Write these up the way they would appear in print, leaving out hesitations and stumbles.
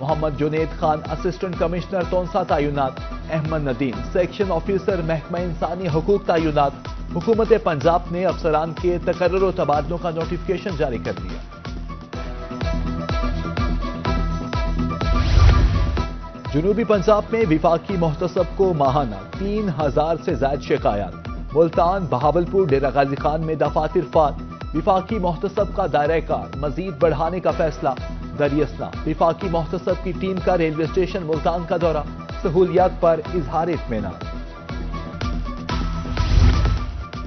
محمد Junaid Khan assistant commissioner Taunsa تعینات، Ahmad Nadeem section officer محکمہ انسانی حقوق تعینات۔ حکومت پنجاب نے افسران کے تقرر و تبادلوں کا نوٹیفکیشن جاری کر دیا۔ جنوبی پنجاب میں وفاقی محتسب کو ماہانہ 3000 سے زائد شکایات۔ ملتان، بہاولپور، ڈیرہ غازی خان میں دفاتر فات۔ وفاقی محتسب کا دائرہ کار مزید بڑھانے کا فیصلہ۔ دریاسنا وفاقی محتسب کی ٹیم کا ریلوے اسٹیشن ملتان کا دورہ، سہولیات پر اظہار اطمینان۔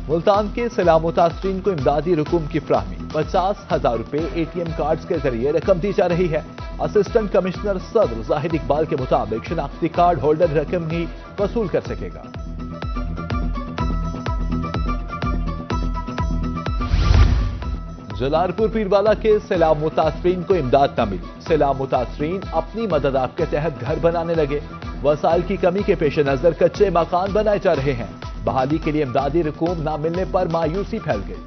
ملتان کے سیلاب متاثرین کو امدادی رقوم کی فراہمی، 50,000 روپے اے ٹی ایم کارڈز کے ذریعے رقم دی جا رہی ہے۔ اسسٹنٹ کمشنر صدر زاہد اقبال کے مطابق شناختی کارڈ ہولڈر رقم ہی وصول کر سکے گا۔ جلال پور پیروالا کے سیلاب متاثرین کو امداد نہ ملی۔ سیلاب متاثرین اپنی مدد آپ کے تحت گھر بنانے لگے۔ وسائل کی کمی کے پیش نظر کچے مکان بنائے جا رہے ہیں۔ بحالی کے لیے امدادی رقوم نہ ملنے پر مایوسی پھیل گئی۔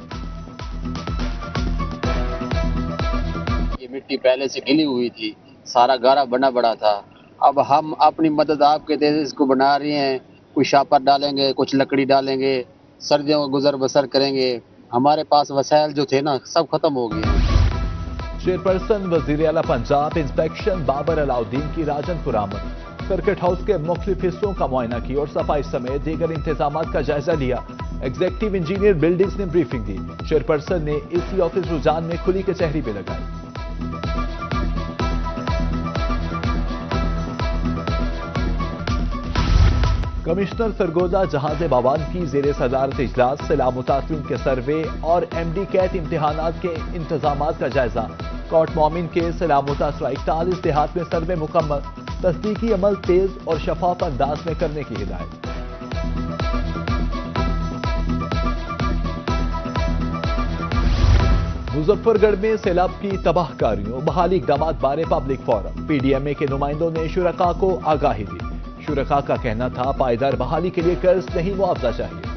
یہ مٹی پہلے سے گلی ہوئی تھی، سارا گارا بنا پڑا تھا۔ اب ہم اپنی مدد آپ کے تحت اس کو بنا رہے ہیں۔ کچھ شاپر ڈالیں گے، کچھ لکڑی ڈالیں گے، سردیوں کو گزر بسر کریں گے۔ ہمارے پاس وسائل جو تھے نا سب ختم ہو گئے ہیں۔ چیئرپرسن وزیر اعلیٰ پنجاب انسپیکشن بابر علاؤدین کی راجن پور آمد۔ سرکٹ ہاؤس کے مختلف حصوں کا معائنہ کی اور صفائی سمیت دیگر انتظامات کا جائزہ لیا۔ ایگزیکٹو انجینئر بلڈنگز نے بریفنگ دی۔ چیئرپرسن نے اسی آفس رجحان میں کھلی کچہری بھی لگائی۔ کمشنر سرگودا جہاز بابان کی زیر صدارت اجلاس، سیلاب متاثرین کے سروے اور ایم ڈی کیٹ امتحانات کے انتظامات کا جائزہ۔ کوٹ مومن کے سیلاب متاثرہ 41 دیہات میں سروے مکمل، تصدیقی عمل تیز اور شفاف انداز میں کرنے کی ہدایت۔ مظفر گڑھ میں سیلاب کی تباہ کاریوں بحالی اقدامات بارے public forum, P D M A کے نمائندوں نے شرکاء کو آگاہی دی۔ شرکاء کا کہنا تھا پائیدار بحالی کے لیے قرض نہیں معاوضہ چاہیے۔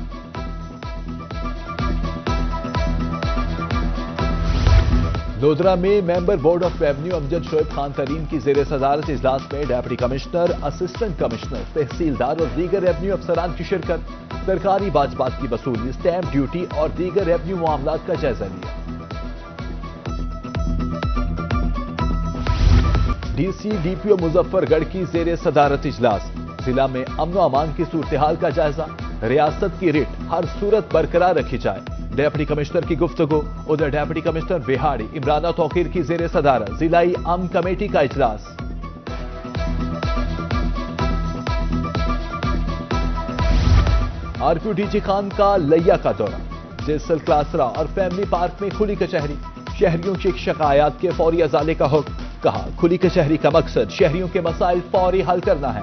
لودھرا میں ممبر بورڈ آف ریونیو امجد شعیب خان ترین کی زیر صدارت اجلاس میں ڈپٹی کمشنر، اسسٹنٹ کمشنر، تحصیلدار اور دیگر ریونیو افسران کی شرکت۔ سرکاری واجبات کی وصولی، اسٹیمپ ڈیوٹی اور دیگر ریونیو معاملات کا جائزہ لیا۔ ڈی سی ڈی پی او مظفر گڑھ کی زیر صدارت اجلاس، ضلع میں امن و امان کی صورتحال کا جائزہ۔ ریاست کی ریٹ ہر صورت برقرار رکھی جائے، ڈپٹی کمشنر کی گفتگو۔ ادھر ڈپٹی کمشنر بہاڑی عمرانہ توقیر کی زیر صدارت ضلعی امن کمیٹی کا اجلاس۔ آر پیو ڈی جی خان کا لیا کا دورہ، جیسل کلاسرا اور فیملی پارک میں کھلی کچہری، شہریوں کی شکایات کے فوری ازالے کا حکم۔ کہا کھلی کچہری کا مقصد شہریوں کے مسائل فوری حل کرنا ہے۔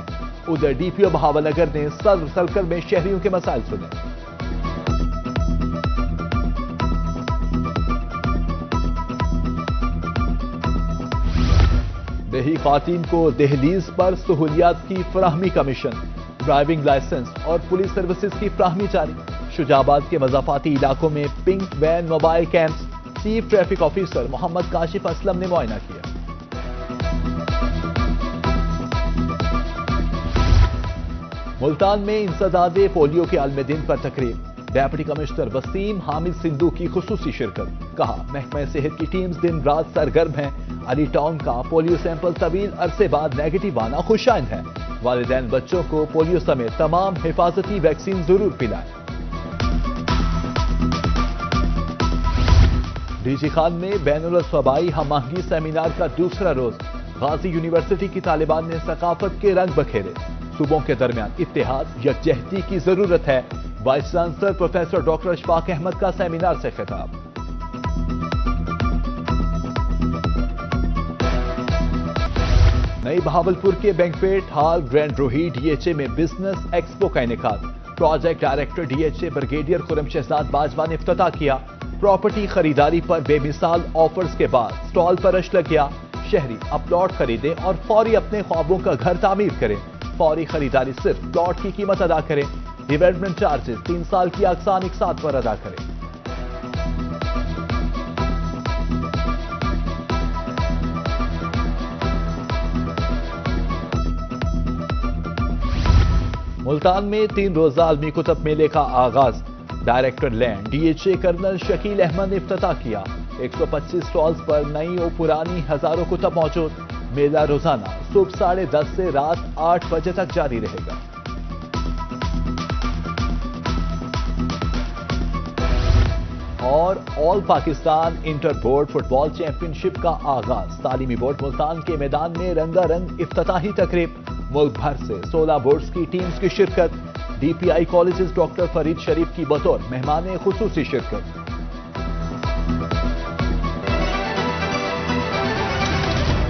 ادھر ڈی پی او بہاول نگر نے صدر سرکل میں شہریوں کے مسائل سنے۔ دیہی خواتین کو دہلیز پر سہولیات کی فراہمی کا مشن، ڈرائیونگ لائسنس اور پولیس سروسز کی فراہمی جاری۔ شجاعت کے مضافاتی علاقوں میں pink van mobile camps, chief traffic officer Muhammad Kashif Aslam نے معائنہ کیا۔ ملتان میں انسداد پولیو کے عالمی دن پر تقریب، ڈپٹی کمشنر وسیم حامد سندھو کی خصوصی شرکت۔ کہا محکمہ صحت کی ٹیمز دن رات سرگرم ہیں۔ علی ٹاؤن کا پولیو سیمپل طویل عرصے بعد نیگیٹو آنا خوش آئند ہے۔ والدین بچوں کو پولیو سمیت تمام حفاظتی ویکسین ضرور پلائیں۔ ڈی جی خان میں بین الاصوبائی ہم آہنگی سیمینار کا دوسرا روز، غازی یونیورسٹی کی طالبان نے ثقافت کے رنگ بکھیرے۔ صوبوں کے درمیان اتحاد یکجہتی کی ضرورت ہے، vice chancellor professor doctor Ashfaq Ahmad کا سیمینار سے خطاب۔ نئی بہاولپور کے banquet hall grand Rohi D H A میں بزنس ایکسپو کا انعقاد، project director D H A brigadier Khurram Shahzad Bajwa نے افتتاح کیا۔ پراپرٹی خریداری پر بے مثال آفرز کے بعد سٹال پر رش لگ گیا۔ شہری اب پلاٹ خریدیں اور فوری اپنے خوابوں کا گھر تعمیر کریں۔ فوری خریداری صرف پلاٹ کی قیمت ادا کریں، ڈیولپمنٹ چارجز 3 سال کی اقساط اقساط پر ادا کریں۔ ملتان میں 3 روزہ عالمی کتب میلے کا آغاز، director land D H A colonel Shakeel Ahmed نے افتتاح کیا۔ 125 سٹالز پر نئی و پرانی ہزاروں کتب موجود۔ میلہ روزانہ صبح 10:30 سے رات 8 بجے تک جاری رہے گا۔ اور آل پاکستان انٹر بورڈ فٹ بال چیمپئن شپ کا آغاز، تعلیمی بورڈ ملتان کے میدان میں رنگا رنگ افتتاحی تقریب، ملک بھر سے 16 بورڈز کی ٹیمز کی شرکت، ڈی پی آئی کالجز ڈاکٹر فرید شریف کی بطور مہمان خصوصی شرکت۔